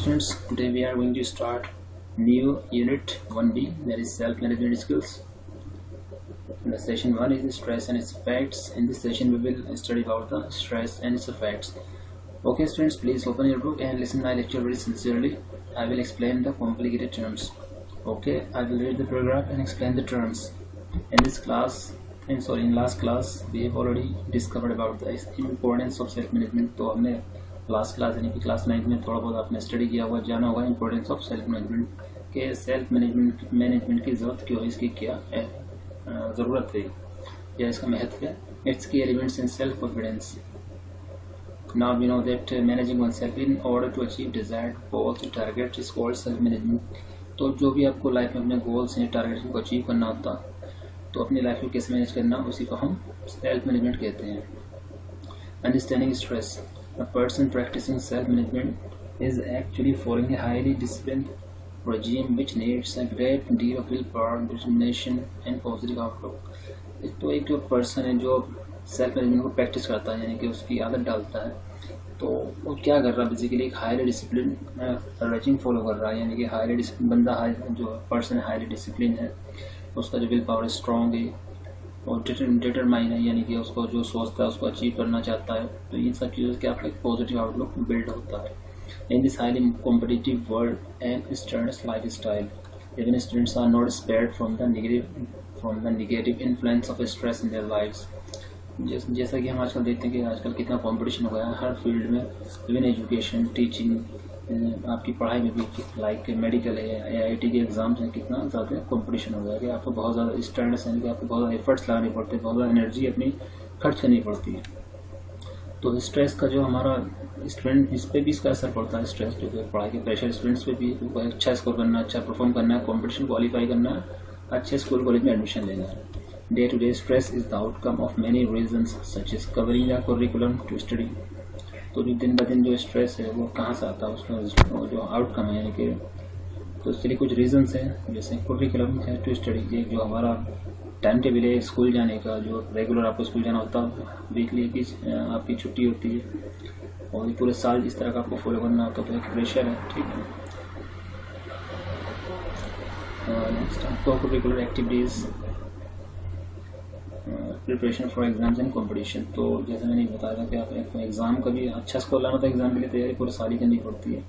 students, today we are going to start new unit 1B, that is self-management skills. The session 1 is stress and its effects. In this session we will study about the stress and its effects. Okay students, please open your book and listen my lecture very sincerely. I will explain the complicated terms. Okay, I will read the paragraph and explain the terms. In last class we have already discovered about the importance of self-management. तो हमने last class यानी कि class 9 में थोड़ा बहुत आपने study किया होगा, जाना होगा इंपॉर्टेंस ऑफ सेल्फ मैनेजमेंट के सेल्फ मैनेजमेंट की ज़रूरत क्यों है, इसकी क्या ज़रूरत है या इसका महत्व है. Its key elements in self confidence. Now we know that managing oneself in order to achieve desired goals target is called self management. तो जो भी आपको लाइफ में अपने गोल्स हैं, टारगेट्स को अचीव करना होता तो अपनी लाइफ को कैसे मैनेज करना, उसी को हम सेल्फ मैनेजमेंट कहते हैं. Understanding stress. A person practicing self-management is actually following a highly disciplined regime which needs a great deal of willpower, determination and positive outlook. तो एक जो पर्सन है जो सेल्फ मैनेजमेंट को प्रैक्टिस करता है, यानी कि उसकी आदत डालता है, तो वो क्या कर रहा है, बेसिकली एक हाईली डिसिप्लिन रेजिम फॉलो कर रहा है. यानी कि हाईली डिसिप्लिन बंदा जो पर्सन हाईली डिसिप्लिन है, उसका जो विल पावर स्ट्रॉन्ग है और डिटरमाइन है, यानी कि उसको जो सोचता है उसको अचीव करना चाहता है. तो इन सब चीज़ों से क्या आपका एक पॉजिटिव आउटलुक बिल्ड होता है. In this highly competitive world and students lifestyle, even students are not spared from the negative influence of stress in their lives. जैसा कि हम आजकल देखते हैं कि आजकल कितना कंपटीशन हो गया है हर फील्ड में, इवन एजुकेशन, टीचिंग, आपकी पढ़ाई में भी, लाइक मेडिकल है, आईआईटी के एग्जाम्स हैं, कितना ज़्यादा कंपटीशन हो गया है कि आपको बहुत ज़्यादा स्टैंडर्ड्स हैं कि आपको बहुत ज़्यादा एफर्ट्स लगाने पड़ते हैं, बहुत ज़्यादा एनर्जी अपनी खर्च करनी पड़ती है. तो स्ट्रेस का जो हमारा स्टूडेंट, इस पर भी इसका असर पड़ता है. स्ट्रेस जो है पढ़ाई के प्रेशर स्टूडेंट्स पे भी, अच्छा स्कोर करना, अच्छा परफॉर्म करना है, कॉम्पिटिशन क्वालिफाई करना है, अच्छे स्कूल कॉलेज में एडमिशन लेना है. Day to day stress is the outcome of many reasons such as covering the curriculum to study. तो जो दिन ब दिन जो स्ट्रेस है वो कहाँ से आता है, उसका जो आउटकम है, यानी कि तो उसके लिए कुछ रीजंस हैं, जैसे करिकुलम है टू स्टडी, जो हमारा टाइम टेबल है स्कूल जाने का, जो रेगुलर आपको स्कूल जाना होता है, वीकली की आपकी छुट्टी होती है और पूरे साल इस तरह का आपको फॉलो करना होता है, तो एक प्रेशर है. ठीक है. Next curricular activities, preparation for exams and competition. तो जैसे मैंने बताया था कि आप एग्जाम का भी अच्छा स्कोर लाना, तो एग्जाम के लिए तैयारी पूरे साल ही करनी पड़ती है.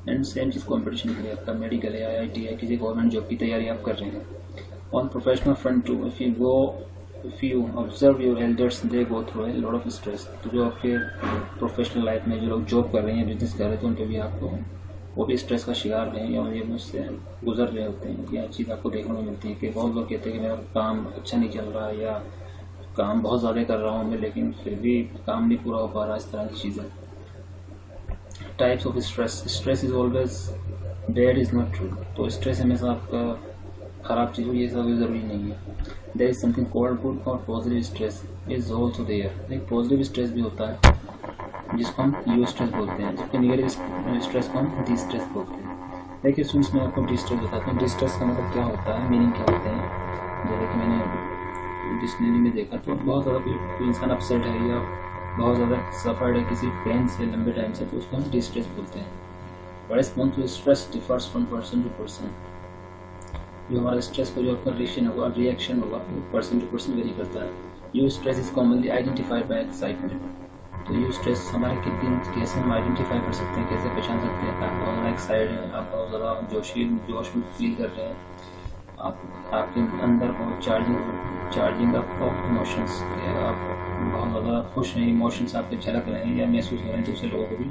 एंड सेम चीज़ कंपटीशन के लिए, आपका मेडिकल है, आईआईटी है, किसी गवर्नमेंट जॉब की तैयारी आप कर रहे हैं. On professional front too, if you observe your elders they go through a lot of stress. तो जो आपके प्रोफेशनल लाइफ में जो लोग जॉब कर रहे हैं, बिजनेस कर रहे हैं, तो उनके भी आपको वो भी स्ट्रेस का शिकार हैं या ये मुझसे गुजर रहे होते हैं. यह चीज़ आपको देखने को मिलती है कि बहुत लोग कहते हैं कि मेरा काम अच्छा नहीं चल रहा है, या काम बहुत ज़्यादा कर रहा हूँ मैं, लेकिन फिर भी काम नहीं पूरा हो पा रहा. इस तरह की चीज़ें. Types of stress. Stress is always bad is not true. तो स्ट्रेस हमेशा आपका ख़राब चीज़ हो, ये सब ज़रूरी नहीं है. There is something called good or positive stress is also there. एक पॉजिटिव स्ट्रेस भी होता है जिसको हम यू स्ट्रेस बोलते हैं, जबकि नेगेटिव स्ट्रेस को हम डी स्ट्रेस बोलते हैं. देखिए स्टूडेंट्स, मैं आपको डी स्ट्रेस बताता हूँ. डी स्ट्रेस का मतलब क्या होता है, मीनिंग क्या होते हैं. जैसे कि मैंने डिक्शनरी में देखा तो बहुत ज़्यादा कोई इंसान अपसेट है या बहुत ज़्यादा सफर्ड है किसी पेन से लंबे टाइम से, तो उसको हम डिस्ट्रेस बोलते हैं. Response to stress differs from person to person. जो हमारा स्ट्रेस का जो आपका रिएक्शन होगा वो पर्सन टू पर्सन वेरी करता है. You stress is commonly identified by excitement. तो यू स्ट्रेस हमारे कैसे हम आइडेंटिफाई कर सकते हैं, कैसे पहचान सकते हैं. आप बहुत ज़्यादा एक्साइटेड हैं, आप बहुत ज़्यादा जोश में फील कर रहे हैं, आपके अंदर बहुत चार्जिंग अप ऑफ इमोशंस, आप बहुत ज़्यादा खुश हैं, इमोशंस आपके झलक रहे हैं या महसूस हो रहे हैं दूसरे लोगों को भी.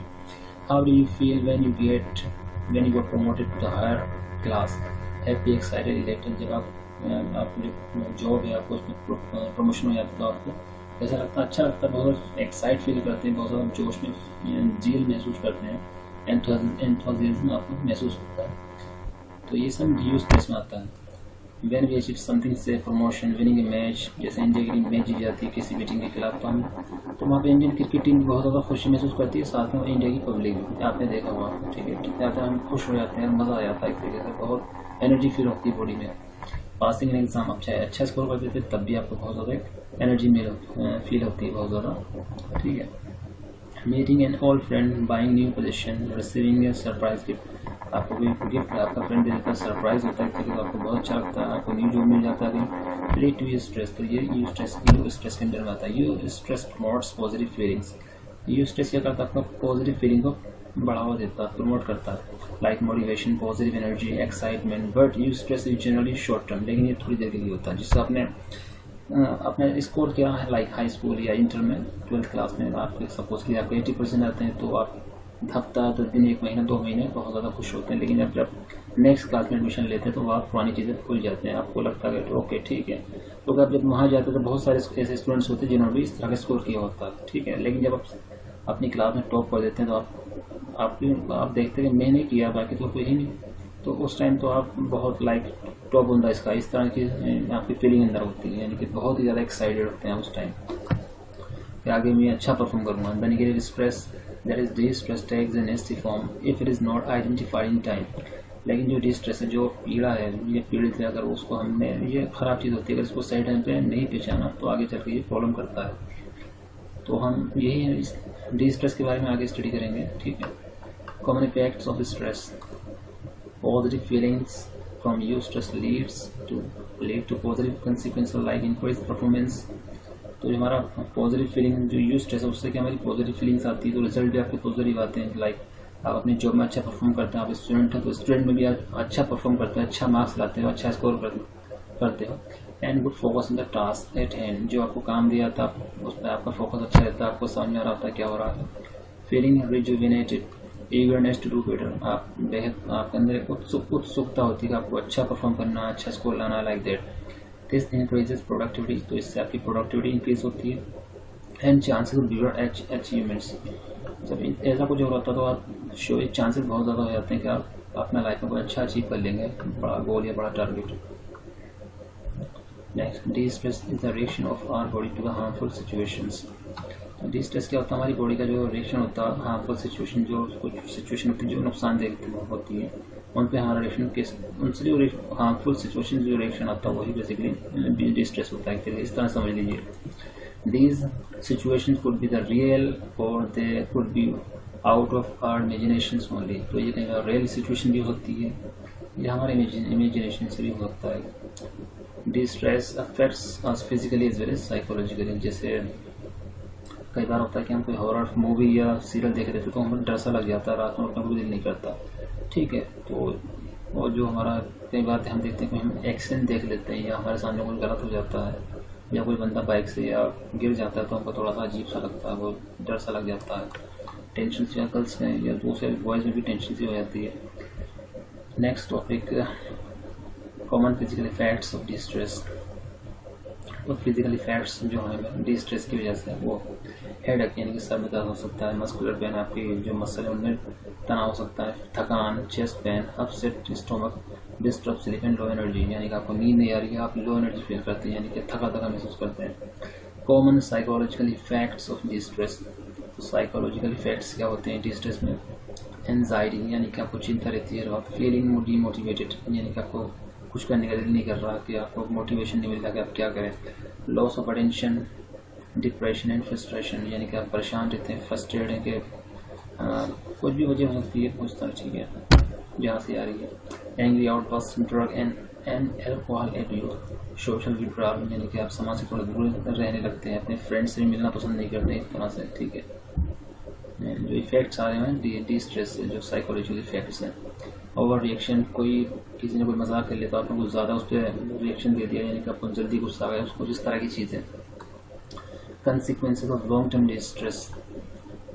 How do you feel when you got promoted to the higher class. Happy, excited, elected. जब आप जो जॉब है आपको उसमें प्रमोशन हो जाता है तो आपको ऐसा लगता है, अच्छा लगता है, बहुत एक्साइट फील करते हैं, बहुत ज़्यादा जोश में जील महसूस करते हैं, एंथुसियाज्म आपको महसूस होता है. तो ये सब डी स्ट्रेस में आता है. When we achieve something, say promotion, winning a match, जैसे इंडिया की मैच जीत जाती है किसी भी टीम के खिलाफ, तो वहाँ पे इंडियन क्रिकेट टीम बहुत ज़्यादा खुशी महसूस करती है, साथ में इंडिया की पब्लिक भी, आपने देखा हुआ. ठीक है, कितने ज़्यादा हम खुश हो जाते हैं, मज़ा आ जाता है, एक तरीके से बहुत एनर्जी फील होती है बॉडी में. पासिंग इन एग्जाम, आप चाहे अच्छा स्कोर करते थे तब भी आपको बहुत ज़्यादा एनर्जी फील होती है बहुत ज़्यादा. ठीक है. Meeting an old friend, buying new position, receiving A surprise gift. आपको कोई गिफ्ट आपका फ्रेंड दे देता है, सरप्राइज होता है तो आपको बहुत अच्छा लगता है, आपको न्यू जॉब मिल जाता है। रिलेट टू यू स्ट्रेस, तो ये यू स्ट्रेस के अंदर में आता है। You stress promotes positive feelings. You stress क्या करता है, आपका पॉजिटिव फीलिंग को बढ़ावा देता है, प्रमोट करता है, like motivation, positive energy, excitement. But you stress is generally short term, लेकिन ये थोड़ी देर के लिए होता है। जिससे आपने स्कोर किया है लाइक हाई स्कूल या इंटर में 12th क्लास में, आपके सपोज कि आपके 80% आते हैं, तो आप हफ्ता 10 दिन, 1 महीना, 2 महीने बहुत ज़्यादा खुश होते हैं। लेकिन जब नेक्स्ट क्लास में एडमिशन लेते हैं तो आप पुरानी चीज़ें भूल जाते हैं, आपको लगता है कि ओके ठीक है। तो आप जब वहाँ जाते हैं तो बहुत सारे ऐसे स्टूडेंट्स होते हैं जिन्होंने भी इस तरह का स्कोर किया होता है, ठीक है। लेकिन जब आप अपनी क्लास में टॉप कर देते हैं तो आप देखते हैं कि मैंने किया, बाकी तो कोई ही नहीं। तो उस टाइम तो आप बहुत लाइक टॉप बंदा इसका, इस तरह की आपकी फीलिंग अंदर होती है, यानी कि बहुत ही ज़्यादा एक्साइटेड होते हैं उस टाइम कि आगे मैं अच्छा परफॉर्म करूँगा। The negative stress, that is distress, takes a nasty form if it is not identified in time. लेकिन जो डिस्ट्रेस है, जो पीड़ा है, ये पीड़ित है, अगर उसको हमने, ये ख़राब चीज़ होती है, अगर इसको सही टाइम पे नहीं पहचाना तो आगे चल के ये प्रॉब्लम करता है। तो हम यही है इस डिस्ट्रेस के बारे में आगे स्टडी करेंगे, ठीक है। Common effects of stress, positive feelings from eustress lead to positive consequences like increased performance। तो हमारा पॉजिटिव फीलिंग जो यूस्ट्रेस है उससे क्या हमारी पॉजिटिव फीलिंग्स आती है, तो रिजल्ट भी आपके पॉजिटिव आते हैं। लाइक आप अपनी जॉब में अच्छा परफॉर्म करते हैं, आप स्टूडेंट हैं तो स्टूडेंट में भी आप अच्छा परफॉर्म करते हैं, अच्छा मार्क्स लाते हो, अच्छा स्कोर करते हो। And good focus in the task at hand, जो आपको काम दिया था उस पर आपका फोकस अच्छा रहता है, आपको समझ में आ रहा होता है क्या हो रहा है। Feeling rejuvenated, eagerness to do better, आपके अंदर एक उत्सुकता होती है कि आपको अच्छा परफॉर्म करना, अच्छा स्कोर लाना, like that. This increases productivity, तो इससे आपकी प्रोडक्टिविटी इंक्रीज होती है। And chances of bigger achievements, जब ऐसा कुछ हो रहा था तो आप चांसेस बहुत ज़्यादा हो जाते हैं कि आप अपना लाइफ में कोई अच्छा अचीव कर लेंगे, बड़ा गोल या बड़ा target. Next, distress is the reaction of our body to the harmful situations. Distress क्या होता है, हमारी बॉडी का जो रिएक्शन होता है हार्मफुल सिचुएशन, जो कुछ सिचुएशन होती है जो नुकसानदेह होती है, उन पे हमारा रिएक्शन, उनसे जो हार्मफुल सिचुएशन जो रिएक्शन आता है वही बेसिकली डिस्ट्रेस होता है। इस तरह समझ लीजिए, these situation could be the real or they could be out of our imagination only. तो ये कहीं रियल सिचुएशन भी होती है या हमारे इमेजिनेशन से भी होता है। Distress affects us physically as well as psychologically. जैसे कई बार होता है कि हम कोई हॉरर मूवी या सीरियल देख रहे थे तो हमें डर सा लग जाता है, रात में उठने को भी दिल नहीं करता, ठीक है। तो और जो हमारा कई बार हम देखते हैं कि हम एक्सीडेंट देख लेते हैं या हमारे सामने कोई गलत हो जाता है या कोई बंदा बाइक से या गिर जाता है तो हमको थोड़ा सा अजीब सा लगता है, वो डर सा लग जाता है। टेंशन या गर्ल्स में या दूसरे बॉयज़ में भी टेंशन सी हो जाती है। Next topic, common physical effects of distress. तो फिजिकल इफेक्ट्स जो हैं डिस्ट्रेस की वजह से, वो हेडेक यानी कि सर में दर्द हो सकता है, मस्कुलर पेन, आपकी जो मसल है उनमें तनाव हो सकता है, थकान, chest pain, upset stomach, disturb sleep and low energy, यानी कि आपको नींद नहीं आ रही है, आप लो एनर्जी फील करते हैं, यानी कि थका महसूस करते हैं। Common psychological effects of distress. तो साइकोलॉजिकल इफेक्ट्स क्या होते हैं डिस्ट्रेस में? एंजाइटी, यानी कि आपको चिंता रहती है, आप फीलिंग डीमोटिवेटेड, यानी कि आपको कुछ करने का दिल नहीं कर रहा, कि आपको मोटिवेशन नहीं मिल रहा कि आप क्या करें। Loss of attention, depression and frustration, यानी कि आप परेशान रहते हैं, फ्रस्ट्रेट हैं कि कुछ भी वजह हो सकती है, कुछ तरह ठीक है जहाँ से आ रही है। Angry outburst, drug and alcohol abuse, social withdrawal, यानी कि आप समाज से थोड़ा दूर रहने लगते हैं, अपने फ्रेंड्स से मिलना पसंद नहीं करते इस तरह से, ठीक है। जो इफेक्ट्स आ रहे हैं डिस्ट्रेस से, जो साइकोलॉजिकल इफेक्ट्स हैं। ओवर रिएक्शन, किसी ने कोई मजाक कर लिया तो आपने कुछ ज़्यादा उस पर रिएक्शन दे दिया, यानी कि आपको जल्दी गुस्सा आ गया, उसको इस तरह की चीज़ें। Consequences of long term distress,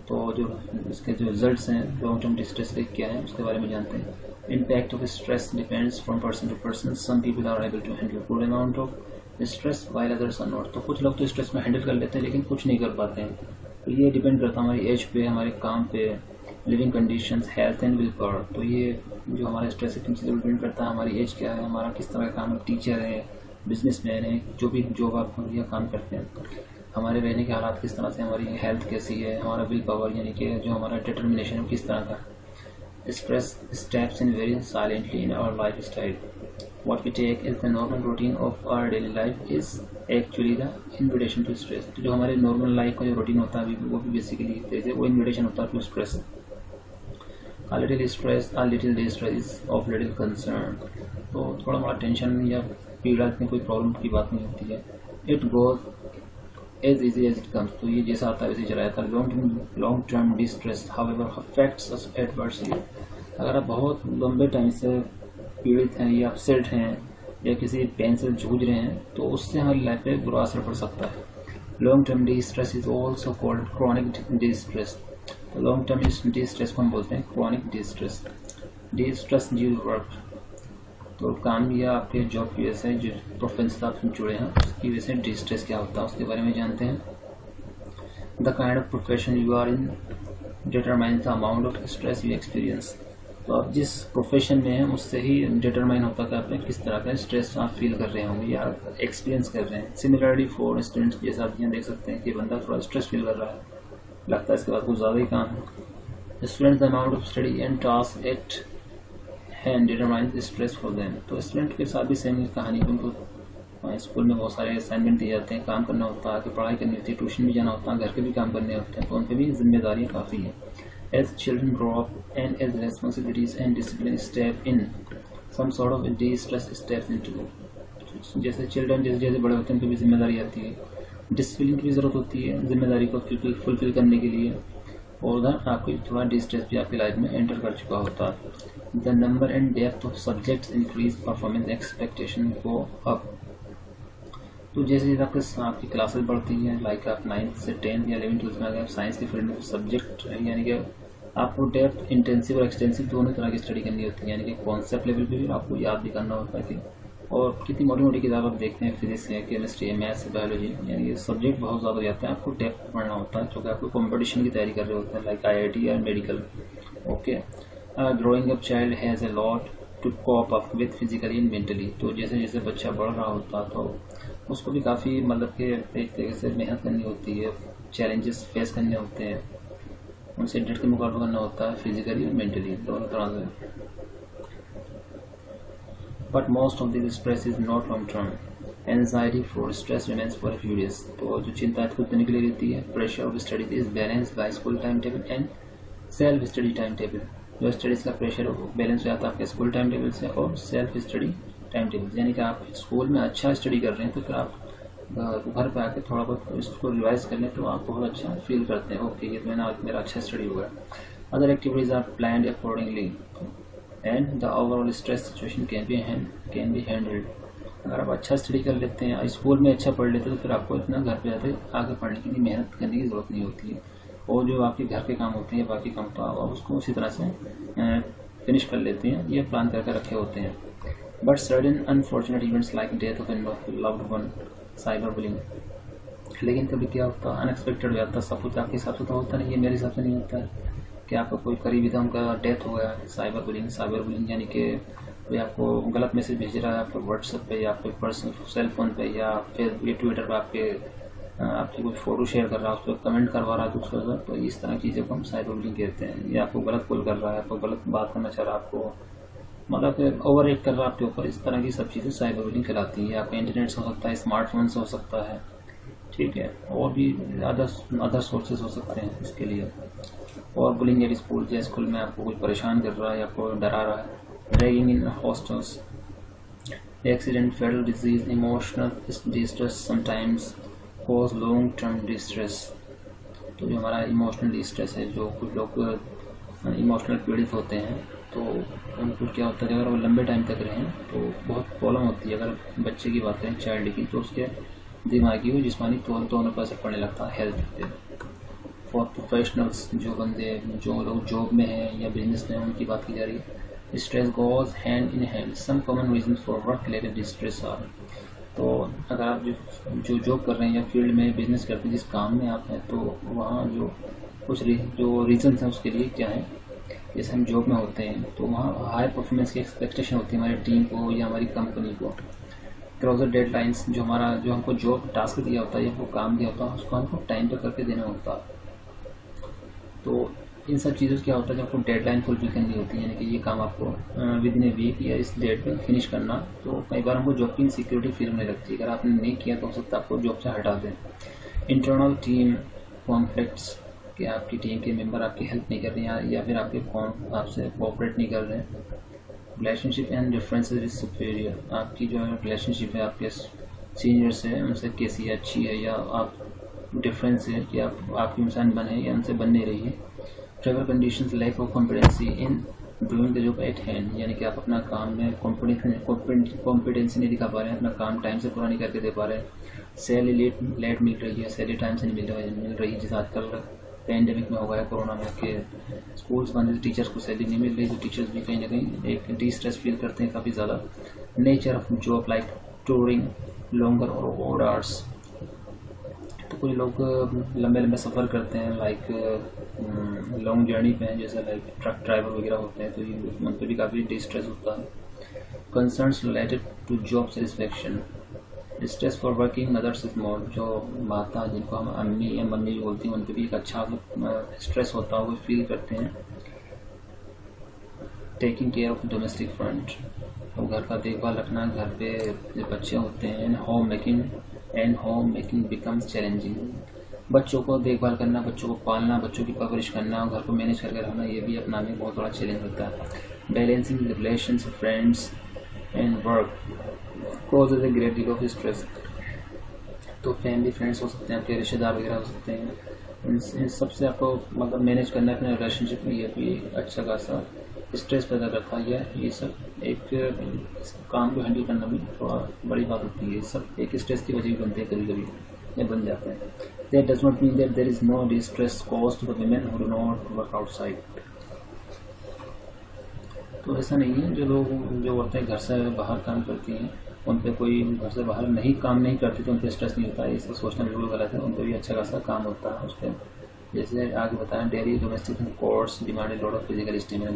तो जो इसके जो रिजल्ट्स हैं लॉन्ग टर्म डिस्ट्रेस के क्या हैं उसके बारे में जानते हैं। Impact of stress depends from person to person, some people are able to handle good amount of stress while others are not. तो कुछ लोग तो स्ट्रेस में हैंडल कर लेते हैं लेकिन कुछ नहीं कर पाते हैं, तो ये डिपेंड करता है हमारी एज पे, हमारे काम पे, living conditions, health and will power. तो ये जो हमारा स्ट्रेस है किन डिपेंड करता है, हमारी एज क्या है, हमारा किस तरह का काम है, टीचर है, बिजनेसमैन है, जो भी जॉब आप या काम करते हैं, हमारे रहने के हालात किस तरह से, हमारी हेल्थ कैसी है, हमारा विल पावर यानी कि जो हमारा डिटर्मिनेशन है किस तरह का। Stress steps in very silently in our lifestyle, what we take as the normal routine of our daily life is actually the invitation to stress. तो जो हमारे नॉर्मल लाइफ का जो रूटीन होता है वो भी बेसिकली जैसे वो इन्विटेशन होता है to stress. A little stress, a little distress of little concern. तो थोड़ा मोड़ा टेंशन या पीड़ा इतनी कोई प्रॉब्लम की बात नहीं होती है. It goes as easy as it comes. तो ये जैसा आता है वैसे चला जाता है. long term distress however affects us adversely. अगर आप बहुत लंबे टाइम से पीड़ित हैं या अपसेट हैं या किसी पेन से जूझ रहे हैं तो उससे हमारी लाइफ पे बुरा असर पड़ सकता है. Long term distress is also called chronic distress. तो लॉन्ग टर्म डिस्ट्रेस को हम बोलते हैं chronic distress. Distress due work. तो काम या आपके जॉब की वजह से जो प्रोफेशन से आप जुड़े हैं उसकी वजह से डिस्ट्रेस क्या होता है उसके बारे में जानते हैं. The kind of profession you are in determines the amount of stress you experience. तो आप जिस प्रोफेशन में हैं उससे ही डिटरमाइन होता है कि आप किस तरह का स्ट्रेस आप फील कर रहे होंगे या एक्सपीरियंस कर रहे हैं. सिमिलरली फॉर स्टूडेंट्स जैसा आप यहाँ देख सकते हैं कि बंदा थोड़ा स्ट्रेस फील कर रहा है, लगता है इसके बाद कुछ ज़्यादा ही काम है. Students the amount of study and task at hand determines stress for them. तो स्टूडेंट के साथ भी सेम कहानी. उनको स्कूल में बहुत सारे असाइनमेंट दिए जाते हैं, काम करना होता है, कि पढ़ाई करनी होती है, ट्यूशन भी जाना होता है, घर के भी काम करने होते हैं, तो उन पर भी जिम्मेदारियाँ काफ़ी हैं. As children grow up and as responsibilities and discipline step in, some sort of de-stress steps into. जैसे चिल्ड्रन जैसे जैसे बड़े होते हैं तो भी जिम्मेदारी आती है, डिसिप्लिन की भी ज़रूरत होती है जिम्मेदारी को फुलफिल करने के लिए, और उधर आपको थोड़ा डिस्ट्रेस भी आपकी लाइफ में एंटर कर चुका होता है. The number and depth of subjects increase, performance expectation go up. तो जैसे जैसे आपकी क्लासेस बढ़ती हैं, लाइक आप 9th से 10th या 11th 12th में अगर आप साइंस के फील्ड में सब्जेक्ट यानी कि आपको डेप्थ इंटेंसिव और एक्सटेंसिव दोनों तरह की स्टडी करनी होती है. यानी कि कॉन्सेप्ट लेवल पे भी आपको याद भी करना होता है कि और कितनी मोटी मोटी किताब आप देखते हैं, फिजिक्स है, केमिस्ट्री है, मैथ्स है, बायोलॉजी, यानी ये सब्जेक्ट बहुत ज़्यादा हो जाते हैं. आपको डेप्थ पढ़ना होता है क्योंकि आपको कॉम्पिटिशन की तैयारी कर रहे होते हैं लाइक IIT या medical. Okay. Growing up child has a lot to cope up with physically and mentally. तो जैसे जैसे बच्चा बढ़ रहा होता है तो उसको भी काफ़ी मतलब कि एक तरीके से मेहनत करनी होती है, चैलेंजेस फेस करने होते हैं, उनसे डट के मुकाबला करना होता है फिजिकली और मेंटली दोनों तरह से. But most of this stress is not long term. Anxiety for stress remains for few days. तो जो चिंता है कुछ दिन के लिए रहती है. Pressure of studies is balance bye school time table and self study time table. जो स्टडीज़ का प्रेशर बैलेंस हो जाता है आपके स्कूल टाइम टेबल से और सेल्फ स्टडी टाइम टेबल. यानी कि आप स्कूल में अच्छा स्टडी कर रहे हैं तो फिर आप घर पे आके थोड़ा बहुत इसको रिवाइज कर लें तो आप बहुत अच्छा फील करते हैं. ओके, ये मेरा अच्छा स्टडी हुआ. Other activities are planned accordingly and the overall stress situation can be handled. अगर आप अच्छा स्टडी कर लेते हैं, स्कूल में अच्छा पढ़ लेते हैं तो फिर आपको इतना घर पे आते आगे पढ़ने के लिए मेहनत करने की ज़रूरत नहीं होती है. और जो आपके घर के काम होते हैं बाकी काम तो आप उसको उसी तरह से फिनिश कर लेते हैं, ये प्लान करके रखे होते हैं. But certain unfortunate events like death of N loved one, cyber bullying. लेकिन कभी क्या होता है, अनएक्सपेक्टेड हो जाता है. सब कुछ आपके हिसाब से तो होता नहीं, ये मेरे हिसाब से नहीं होता है कि आपका कोई करीबी था उनका डेथ हो गया. साइबर बुलिंग यानी कि कोई आपको गलत मैसेज भेज रहा है आपके व्हाट्सएप पे या आपके पर्सनल सेल फोन पे या फिर ये ट्विटर पर आपकी कोई फोटो शेयर कर रहा है, उस पर कमेंट करवा रहा है दूसरे से. तो इस तरह की चीज़ों को हम साइबर बुलिंग कहते हैं. ये आपको गलत कॉल कर रहा है, आपको गलत बात करना चाह रहा है, आपको मतलब ओवर रेट कर रहा है आपके ऊपर. इस तरह की सब चीज़ें साइबर बुलिंग कहलाती है. आपका इंटरनेट से हो सकता है, स्मार्टफोन से हो सकता है, ठीक है, और भी अदर सोर्सेज हो सकते हैं इसके लिए. और बुलिंग एट स्कूल, जैसे स्कूल में आपको कोई परेशान कर रहा है या आपको डरा रहा है. Ragging in hostels, accident, fatal disease, emotional distress sometimes cause long term distress. तो जो हमारा इमोशनल डिस्ट्रेस है, जो कुछ लोग इमोशनल पीड़ित होते हैं तो उनको क्या होता है, अगर वो लंबे टाइम तक रहें तो बहुत प्रॉब्लम होती है. अगर बच्चे की बात करें, चाइल्ड की, तो उसके दिमागी और जिस्मानी दोनों पर असर पड़ने लगता है हेल्थ पे. फॉर प्रोफेशनल्स, जो लोग जॉब में हैं या बिजनेस में, उनकी बात की जा रही है. Stress goes hand in hand. Some common reason for work related distress are. तो अगर आप जो जॉब कर रहे हैं या फील्ड में बिजनेस करते हैं, जिस काम में आप हैं, तो वहाँ जो कुछ जो रीजन्स हैं उसके लिए क्या है. जैसे हम जॉब में होते हैं तो वहाँ हाई परफॉर्मेंस की एक्सपेक्टेशन होती है हमारी टीम को या हमारी कंपनी को. क्लोजर डेडलाइंस, जो हमको जॉब टास्क दिया होता है या वो काम दिया होता है उसको हमको टाइम पे करके देना होता है. तो इन सब चीज़ों से क्या होता है जब आपको डेडलाइन फुलफिल करनी होती है, यानी कि ये काम आपको विद इन ए वीक या इस डेट पे फिनिश करना, तो कई बार हमको जॉब की इनसिक्योरिटी फील होने लगती है। अगर आपने नहीं किया तो हो सकता है आपको जॉब से हटा दें। इंटरनल टीम कॉन्फ्लिक्ट्स, कि आपकी टीम के मेंबर आपकी हेल्प नहीं कर रहे हैं या फिर आपसे कोऑपरेट नहीं कर रहे हैं। Relationship and differences with superior, आपकी जो रिलेशनशिप है आपके सीनियर से उनसे कैसी है, अच्छी है या आप डिफरेंस है कि आपकी इंसान बने या उनसे बन नहीं रही है। Travel conditions, lack of competency in doing the job at hand, यानी कि आप अपना काम में कॉम्पिटेंसी नहीं दिखा पा रहे हैं, अपना काम टाइम से पूरा नहीं करके दे पा रहे हैं। सैलरी लेट मिल रही है, सैलरी टाइम से नहीं मिल रही जैसे आजकल पैंडेमिक में हो गया, कोरोना में के स्कूल्स बंद है, टीचर्स को सैलरी नहीं मिल रही, तो टीचर्स भी कहीं ना कहीं एक डिस्ट्रेस फील करते हैं काफ़ी ज़्यादा। Nature of job like touring, longer और ओड आवर्स, तो कुछ लोग लंबे लंबे सफ़र करते हैं, लाइक लॉन्ग जर्नी पे हैं, जैसे लाइक ट्रक ड्राइवर वगैरह होते हैं, तो ये उन पर भी काफ़ी डिस्ट्रेस होता है। Concerns related to job satisfaction, stress for working mothers is more, जो माता जिनको हम अम्मी या मम्मी बोलती हैं उन पर भी एक अच्छा स्ट्रेस होता है, वो फील करते हैं। Taking care of domestic front, तो घर का देखभाल रखना, घर पे जो बच्चे होते हैं, होम मेकिंग बिकम्स चैलेंजिंग, बच्चों को देखभाल करना, बच्चों को पालना, बच्चों की परवरिश करना, घर को मैनेज करके रखना, ये भी अपना में बहुत बड़ा चैलेंज होता है। Balancing relations, friends and work causes a great deal of stress, तो फैमिली फ्रेंड्स हो सकते हैं, आपके रिश्तेदार वगैरह हो सकते हैं, इन सबसे आपको मतलब मैनेज करना है अपने रिलेशनशिप में, ये भी अच्छा खासा स्ट्रेस पैदा करता है। ये सब एक काम को हैंडल करना भी थोड़ा बड़ी बात होती है, सब एक स्ट्रेस की वजह भी बनते हैं, कभी कभी ये बन जाते हैं। That does not mean that there is no distress caused to the women who do not work outside, तो ऐसा नहीं है। जो औरतें घर से बाहर काम करती हैं उन पर कोई घर से बाहर काम नहीं करती तो उन पर स्ट्रेस नहीं होता है, इसको सोचना बिल्कुल गलत है, उन पर भी अच्छा खासा काम होता है उस पर। जैसे आगे बताएं, daily domestic course demanded lot of physical stamina,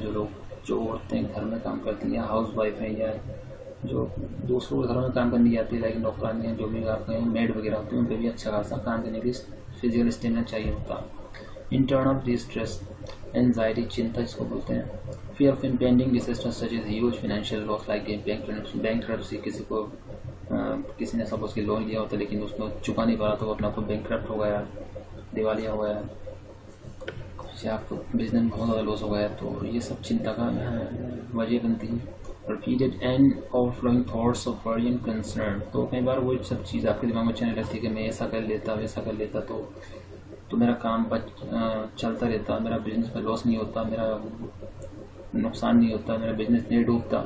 जो औरतें घर में काम करती हैं, हाउस वाइफ हैं या जो दूसरों के घरों में काम करने जाती है, लाइक नौकरानी, जो भी आप कहें मेड वगैरह होती हैं, उन पर भी अच्छा खासा काम करने के लिए फिजिकल स्टेमिना चाहिए होता है। इंटर्नल डिस्ट्रेस, एंजाइटी, चिंता जिसको बोलते हैं। Fear of impending disaster such is huge financial loss like bankruptcy, किसी ने सपोज की लोन लिया होता लेकिन उसमें चुका नहीं पा रहा तो वो अपना कोई बैंकरप्ट हो गया, दिवालिया हो गया, या आपको बिजनेस में बहुत ज़्यादा लॉस हो गया, तो ये सब चिंता का वजह बनती है। Repeated and overflowing thoughts of worry and concern, तो कई बार वो सब चीज़ आपके दिमाग में चलने लगती है कि मैं ऐसा कर लेता वैसा कर लेता तो मेरा काम चलता रहता, मेरा बिजनेस में लॉस नहीं होता, मेरा नुकसान नहीं होता, मेरा बिजनेस नहीं डूबता।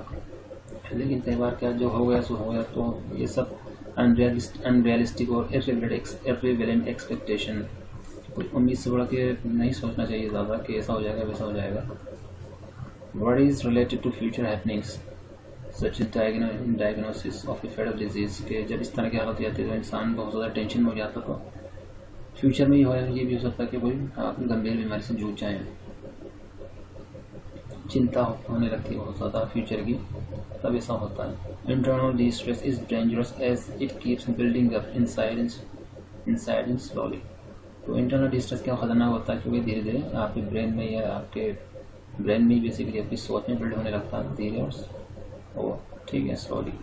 लेकिन कई बार क्या जो हो गया सो हो गया, तो ये सब अनरियलिस्टिक और इर्रेलेवेंट एक्सपेक्टेशन, कुछ उम्मीद से बढ़ के नहीं सोचना चाहिए ज़्यादा कि ऐसा हो जाएगा वैसा हो जाएगा। Worries related to future happenings such is diagnosis of a fatal disease, के जब इस तरह की हालत हो जाती है तो इंसान बहुत ज़्यादा टेंशन में हो जाता, तो फ्यूचर में ये भी हो सकता है कि कोई आप गंभीर बीमारी से जूझ जाएँ, चिंता होने लगती है बहुत ज़्यादा फ्यूचर की, तब ऐसा होता है। Internal distress is dangerous as it keeps building up inside slowly, तो इंटरनल डिस्ट्रेस क्या खतरनाक होता है क्योंकि धीरे धीरे आपके ब्रेन में या आपके ब्रेन में बेसिकली आपकी सोच में बिल्ड होने लगता है धीरे और ठीक है slowly.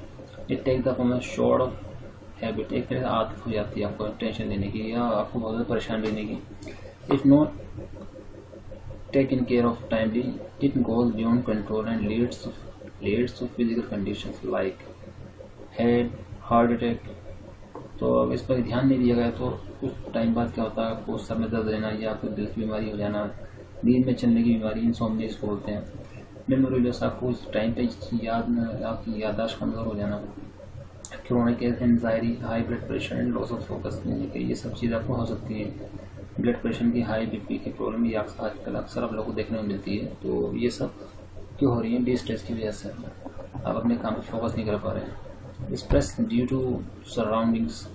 It take the form sort of habit, एक तरह से आदत हो जाती है आपको टेंशन लेने की या आपको बहुत ज़्यादा परेशान रहने की। If not taken care of timely it goes beyond control and leads to physical conditions like head heart attack, तो अब इस पर ध्यान नहीं दिया गया तो कुछ टाइम बाद क्या होता है, आपको सर में दर्द रहना या फिर दिल की बीमारी हो जाना, नींद में चलने की बीमारी, इंसोम्निया इसको बोलते हैं। मेमोरी लॉस, आपको उस टाइम पे आपकी याददाश्त कमज़ोर हो जाना, chronic anxiety, high blood pressure and loss of focus, ये सब चीज़ आपको हो सकती है। ब्लड प्रेशर की, हाई बीपी की प्रॉब्लम ये आजकल अक्सर आप लोगों को देखने में मिलती है, तो ये सब क्यों हो रही है? डिस्ट्रेस की वजह से आप अपने काम पर फोकस नहीं कर पा रहे हैं। स्ट्रेस ड्यू टू सराउंडिंग्स,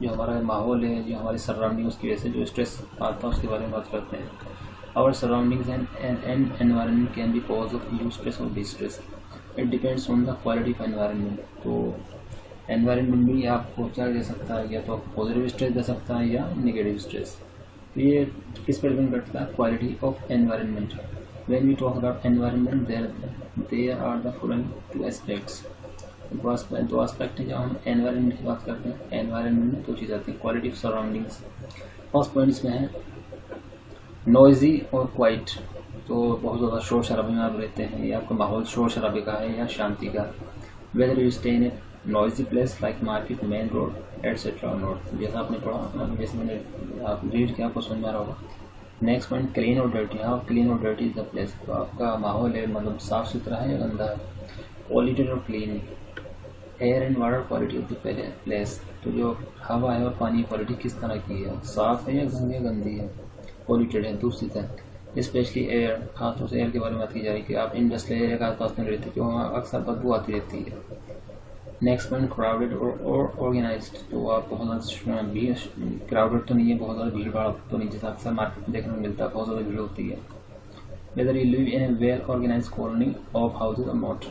जो हमारा माहौल है, जो हमारी सराउंडिंग, उसकी वजह से जो स्ट्रेस आता है उसके बारे में बात करते हैं। Our surroundings and environment can be cause of you stress or distress, it depends on the quality of environment, तो एनवायरनमेंट भी आपको क्या दे सकता है, या तो आपको पॉजिटिव स्ट्रेस दे सकता है या नेगेटिव स्ट्रेस। तो ये किस पर डिपेंड करता है? Quality of environment. When we talk about environment there are the following two aspects. दो एस्पेक्ट हैं जब हम एनवायरनमेंट की बात करते हैं। एनवायरनमेंट में दो चीज़ आती है, quality of surroundings. First point इसमें है नॉइजी और क्वाइट। तो बहुत ज़्यादा शोर शराबे में आप रहते हैं या आपका माहौल शोर शराबे का है या शांति का। Whether you stay in A noisy place like market, main road etcetera not. जैसा आपने पढ़ा, जैसे मैंने आप रीड किया, आपको समझ में आ रहा होगा। नेक्स्ट पॉइंट क्लीन और डर्टी। हाँ, क्लीन और डर्टी इज द प्लेस। तो आपका माहौल है मतलब साफ़ सुथरा है या गंदा है। पॉल्यूटेड और clean. Air and water quality of the place. तो जो हवा है और पानी की क्वालिटी किस तरह की है, साफ़ है या गंदी है, पॉल्यूटेड है, दूषित है। स्पेशली एयर, खासतौर से एयर के बारे में बात की जा रही है कि आप इंडस्ट्रियल एरिया के आसपास में रहते हैं क्यों वहाँ अक्सर बदबू आती रहती है। नेक्स्ट पॉइंट क्राउडेड और ऑर्गेनाइज्ड। तो आप बहुत ज़्यादा भीड़, क्राउडेड तो नहीं है, बहुत ज़्यादा भीड़ भाड़ तो नहीं, जैसा अक्सर मार्केट में देखने को मिलता है, बहुत ज़्यादा भीड़ होती है। Whether you live in a well organize colony of houses or not.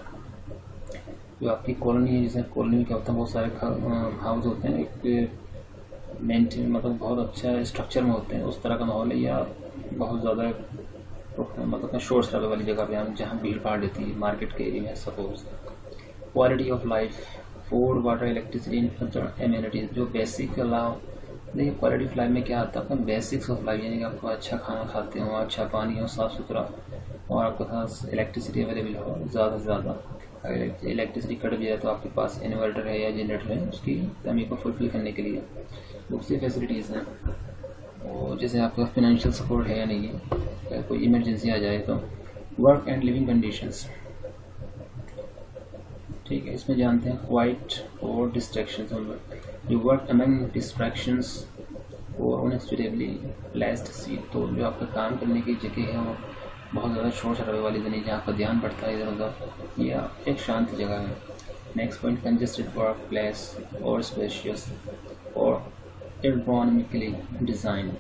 जो आपकी कॉलोनी है, जैसे कॉलोनी में क्या होता है, बहुत सारे हाउस होते हैं, एक मेंटेन मतलब बहुत अच्छा स्ट्रक्चर में होते हैं, उस तरह का माहौल है, या बहुत ज़्यादा मतलब शोर शराबे वाली जगह पे हम जहाँ भीड़ भाड़ रहती है, मार्केट के एरिया में suppose. Quality of life, food, water, electricity and other amenities. जो बेसिक लाभ, देखिए क्वालिटी ऑफ लाइफ में क्या आता है, बेसिक्स ऑफ लाइफ, यानी कि आपको अच्छा खाना खाते हो, अच्छा पानी हो साफ़ सुथरा, और आपके पास इलेक्ट्रिसिटी अवेलेबल हो ज़्यादा से ज़्यादा। अगर इलेक्ट्रिसिटी कट भी जाए तो आपके पास इन्वर्टर है या जनरेटर है उसकी कमी को फुलफिल करने के लिए। दूसरी फैसिलिटीज़ हैं, और जैसे आपका फाइनेंशियल सपोर्ट है या नहीं है, अगर कोई इमरजेंसी आ जाए तो। वर्क एंड लिविंग कंडीशंस, ठीक है, इसमें जानते हैं क्वाइट और डिस्ट्रैक्शंस। जो वर्क अमंग डिस्ट्रैक्शंस और अनएक्सपेक्टेडली प्लेस्ड सीट। तो जो आपका काम करने की जगह है वो बहुत ज़्यादा शोर शराबे वाली तो नहीं, जहाँ आपका ध्यान बढ़ता है इधर उधर, या एक शांत जगह है। Next point congested work place और स्पेशियस और एर्गोनॉमिकली डिज़ाइन।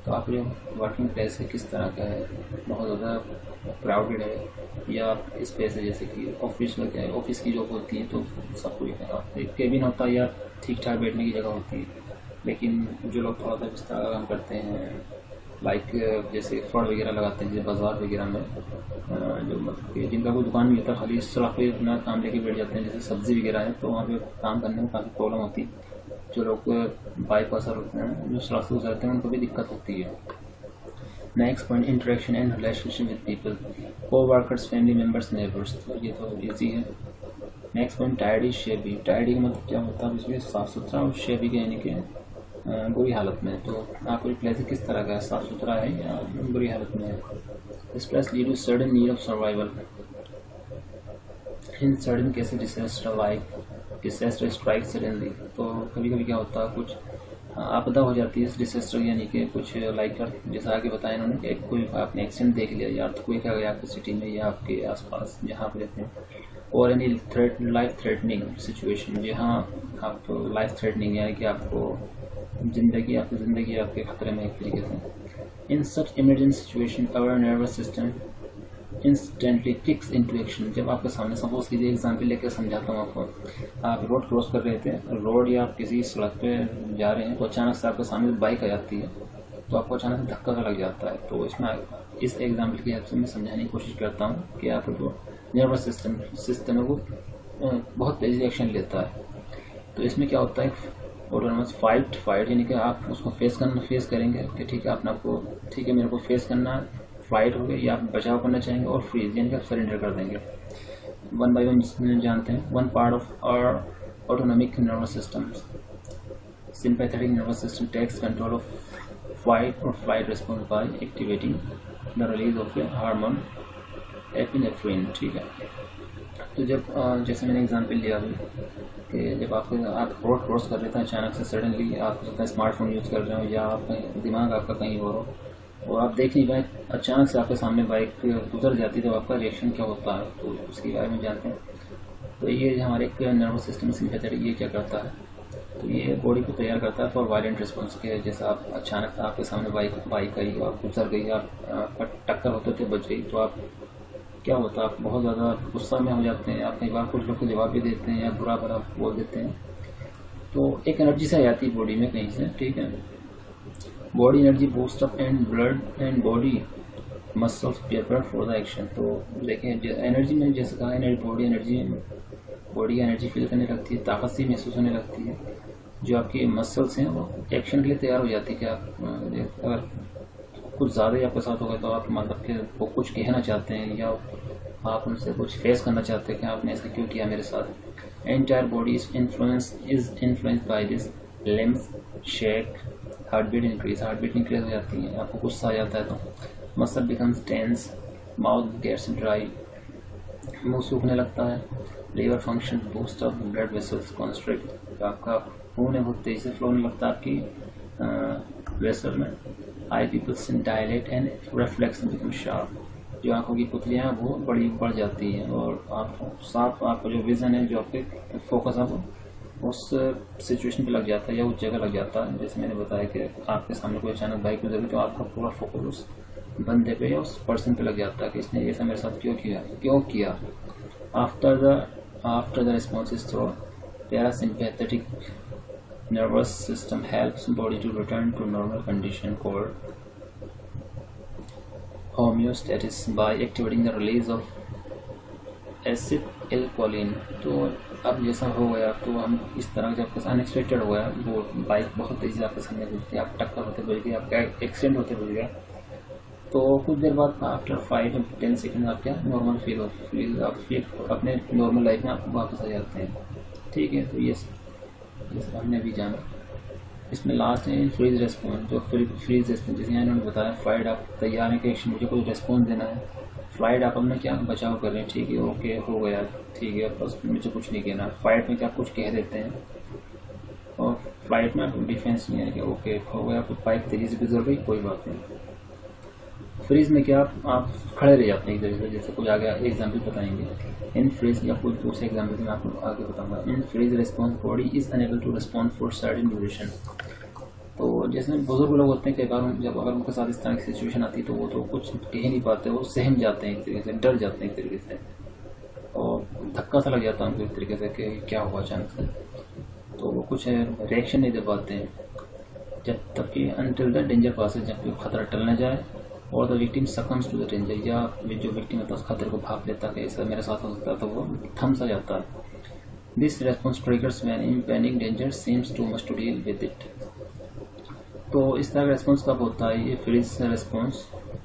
तो आप जो वर्किंग प्लेस है किस तरह का है, बहुत ज़्यादा क्राउडेड है या स्पेस है, जैसे कि ऑफिस में क्या है, ऑफिस की जॉब होती है तो सब कुछ एक केबिन होता है या ठीक ठाक बैठने की जगह होती है। लेकिन जो लोग थोड़ा सा इस तरह का काम करते हैं, लाइक जैसे फड़ वगैरह लगाते हैं, जैसे बाजार वगैरह में जो मतलब जिनका कोई दुकान नहीं होता, खाली सड़क पे अपना काम लेके बैठ जाते हैं, जैसे सब्जी वगैरह है, तो वहाँ पे काम करने में काफ़ी प्रॉब्लम होती है। जो लोग बाईपासर होते हैं, जो सड़क से गुजरते हैं, उनको भी दिक्कत होती है। Next point interaction and relationship with people, coworkers, family members, neighbours. तो ये तो ईजी है। Next point टायर्डी शेबी। टायर्डी का मतलब क्या होता है, इसमें साफ़ सुथरा, और शेबी के यानी कि बुरी हालत में। तो आपको प्लेस किस तरह का है, साफ़ सुथरा है या बुरी हालत में है। Stress lead to sudden need of survival in sudden cases disaster, like disaster strike suddenly. तो कभी कभी क्या होता है, कुछ आपदा हो जाती है, डिसास्टर यानी कि कुछ लाइक जैसा आगे बताया इन्होंने कि कोई आपने एक्सीडेंट देख लिया या अर्थक्वेक आ गया आपकी सिटी में या आपके आसपास जहाँ पे रहते हैं, और एनी लाइफ थ्रेटनिंग सिचुएशन, जहाँ आप लाइफ थ्रेटनिंग यानी कि आपको आपकी ज़िंदगी आपके खतरे में एक तरीके से। In such emergency situation our nervous system instantly kicks into action. जब आपके सामने, सपोज कीजिए एग्जाम्पल लेकर समझाता हूँ आपको, आप रोड क्रॉस कर रहे थे, रोड या आप किसी सड़क पे जा रहे हैं, तो अचानक से आपके सामने बाइक आ जाती है, तो आपको अचानक से धक्का लग जाता है। तो इसमें इस एग्जाम्पल की हेल्प से मैं समझाने की कोशिश करता हूँ कि आपको जो नर्वस सिस्टम है वो बहुत तेज़ी एक्शन लेता है। तो इसमें क्या होता है, ऑटोनोमस फाइट यानी कि आप उसको फेस करेंगे कि ठीक है, अपने आपको ठीक है, मेरे को फेस करना, फाइट हो गई, या आप बचाव करना चाहेंगे, और फ्रीज यानी कि आप सरेंडर कर देंगे। वन बाय वन जानते हैं। One part of our autonomic nervous system, sympathetic nervous system takes control of fight और flight response by activating the release of a hormone epinephrine. ठीक है, तो जब जैसे मैंने एग्जांपल दिया अभी कि जब आप रोड क्रॉस कर रहे थे, अचानक से सडनली आप स्मार्टफोन यूज़ कर रहे हो या आप दिमाग आपका कहीं और हो और आप देख नहीं पाए, अचानक से आपके सामने बाइक गुजर जाती है, तो आपका रिएक्शन क्या होता है, तो उसके बारे में जानते हैं। तो ये हमारे एक नर्वस सिस्टम सिंपैथेटिक, ये क्या करता है, तो ये बॉडी को तैयार करता है फॉर वायलेंट रिस्पॉन्स के। जैसा आप अचानक आपके सामने बाइक आई, आप गुजर गई, आप टक्कर होते थे, बच गई, तो आप क्या होता है, आप बहुत ज़्यादा गुस्सा में हो जाते हैं, आप कई बार कुछ लोग को जवाब भी देते हैं या बुरा भला बोल देते हैं, तो एक एनर्जी से आ जाती है बॉडी में कहीं से। ठीक है, body energy boost up and blood and body muscles prepare for the action. तो देखें एनर्जी में जैसे कहा बॉडी की एनर्जी फील करने लगती है, ताकत सी महसूस होने लगती है, जो आपकी मसल्स हैं वो एक्शन के लिए तैयार हो जाती है कि आप अगर कुछ ज़्यादा ही आपके साथ होगा तो आप मतलब कि वो कुछ कहना चाहते हैं या आप उनसे कुछ फेस करना चाहते हैं कि आपने ऐसा क्यों किया मेरे साथ। Entire body is influenced by this, limbs shake, heart beat increase हो जाती है, आपको गुस्सा आ जाता है तो muscle becomes tense, mouth gets dry, मुंह सूखने लगता है, liver function boost up, blood vessels constrict, आपका खून है बहुत तेजी से फ्लो होने लगता है आपकी वेसल में, eye pupils dilate and reflex become sharp, जो आंखों की पुतलियाँ वो बढ़ जाती हैं और आपका जो विजन है, जो आपके फोकस है वो उस सिचुएशन पे लग जाता है या उस जगह लग जाता है। जैसे मैंने बताया कि आपके सामने कोई अचानक बाइक गुजरी तो आपका पूरा फोकस उस बंदे पे या उस पर्सन पे लग जाता है कि इसने ऐसा मेरे साथ क्यों किया। After the response is throw, parasympathetic nervous system helps body to return to normal condition called homeostasis by activating the release of acetylcholine। तो अब जैसा हो गया तो हम इस तरह जब अनएक्सपेक्टेड हो गया, वो बाइक बहुत तेज़ी से आपके सामने गुजरती है, आप टक्कर होते बुझ गए, आपका एक्सीडेंट होते बुझ गया, तो कुछ देर बाद आफ्टर 5-10 सेकेंड आप क्या नॉर्मल फील आप फिर अपने नॉर्मल लाइफ में आप वापस आ जाते हैं। ठीक है, तो ये हमने अभी जाना। इसमें लास्ट है फ्रीज रेस्पॉन्स, जो फ्रीज रेस्पॉन्स जैसे इन्होंने बताया, फ्लाइट आप तैयार हैं कि एक्शन मुझे कोई रेस्पॉन्स देना है, फ्लाइट आप अपने क्या बचाव कर रहे हैं, ठीक है ओके हो गया ठीक है बस मुझे कुछ नहीं कहना। फाइट में क्या कुछ कह देते हैं और फ्लाइट में आप डिफेंस नहीं है कि ओके हो गया, कुछ बाइक तेजी से गुजर गई कोई बात नहीं। फ्रीज में क्या आप खड़े रह जाते हैं एक जगह, जैसे कोई आगे एग्जाम्पल बताएंगे। इन फ्रीज या कोई दूसरे एग्जाम्पल में आपको आगे बताऊंगा। In freeze response body is unable to respond for certain duration. तो जैसे बुजुर्ग लोग होते हैं कई बार जब अगर उनके साथ इस तरह की सिचुएशन आती है तो वो तो कुछ कह ही नहीं पाते, वो सहम जाते हैं एक तरीके से, डर जाते हैं एक तरीके से और धक्का सा लग जाता है उनको एक तरीके से कि क्या हुआ अचानक से, तो वो कुछ रिएक्शन नहीं दे पाते हैं जब तक कि अनटिल द डेंजर पासेज, जब खतरा टल न जाए और the victim succumbs to the danger, या जो विक्टिम होता है उस खतरे को भाप लेता है कि ऐसा मेरे साथ हो सकता है, तो वो थम सा जाता है। This response triggers when impending danger seems too much to deal with it. तो इस तरह का रेस्पॉन्स कब होता है, ये फ्रीज रेस्पॉन्स,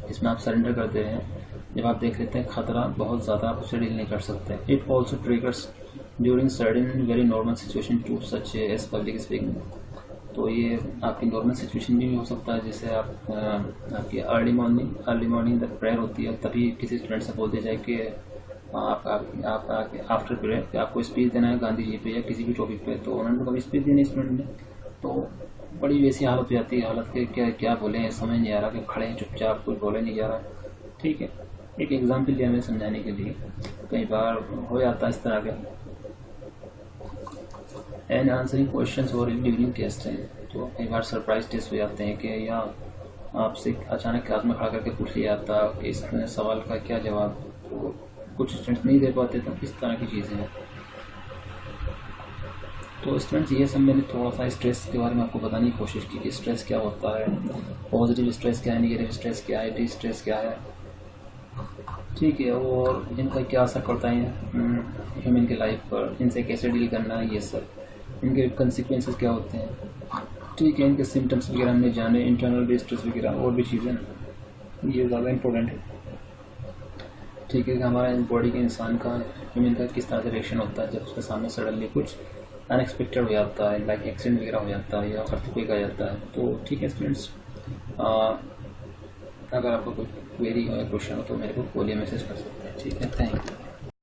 इसमें आप सरेंडर कर दे रहे हैं जब आप देख लेते हैं खतरा बहुत ज़्यादा, आप उससे डील नहीं कर सकते। It also triggers during certain very normal situation too such as public speaking. तो ये आपकी नॉर्मल सिचुएशन में भी हो सकता है, जैसे आपकी अर्ली मॉर्निंग तक प्रेयर होती है, तभी किसी स्टूडेंट से बोल दिया जाए कि आप आफ्टर प्रेयर आपको स्पीच देना है गांधी जी पे या किसी भी टॉपिक पे, तो उन्होंने कभी स्पीच दी नहीं स्टूडेंट ने, तो बड़ी वैसी हालत हो जाती है, हालत के क्या बोले समझ नहीं आ रहा कि खड़े हैं चुपचाप, कुछ बोले नहीं जा रहा। ठीक है, एक एग्जाम्पल दिया हमें समझाने के लिए, कई बार हो जाता है इस तरह के एंड आंसरिंग क्वेश्चंस और ड्यूरिंग टेस्ट हैं, तो कई बार सरप्राइज टेस्ट हो जाते हैं कि या आपसे अचानक क्लास में खड़ा करके पूछ लिया जाता कि इस सवाल का क्या जवाब, तो कुछ स्टूडेंट्स नहीं दे पाते, तो इस तरह की चीज़ें हैं। तो स्टूडेंट्स ये सब मैंने थोड़ा सा स्ट्रेस के बारे में आपको बताने की कोशिश की कि स्ट्रेस क्या होता है, पॉजिटिव स्ट्रेस क्या है, नेगेटिव स्ट्रेस क्या है, डी स्ट्रेस क्या है, ठीक है, और इनका क्या असर पड़ता है ह्यूमन की लाइफ पर, इनसे कैसे डील करना है, ये सब इनके कंसिक्वेंसेस क्या होते हैं, ठीक है, इनके सिम्टम्स वगैरह हमने जाने, इंटरनल डिस्ट्रेस वगैरह और भी चीज़ें, ये ज़्यादा इंपॉर्टेंट है। ठीक है कि हमारा बॉडी के इंसान का ह्यूमन का किस तरह से रिएक्शन होता है जब उसके सामने सडनली कुछ अनएक्सपेक्टेड हो जाता है, लाइक एक्सीडेंट वगैरह हो जाता है या अर्थक्वेक आ जाता है। तो ठीक है स्टूडेंट्स, अगर आपको कोई क्वेरी हो या क्वेश्चन हो तो मेरे को बोलिए, मैसेज कर सकते हैं। ठीक है, थैंक यू।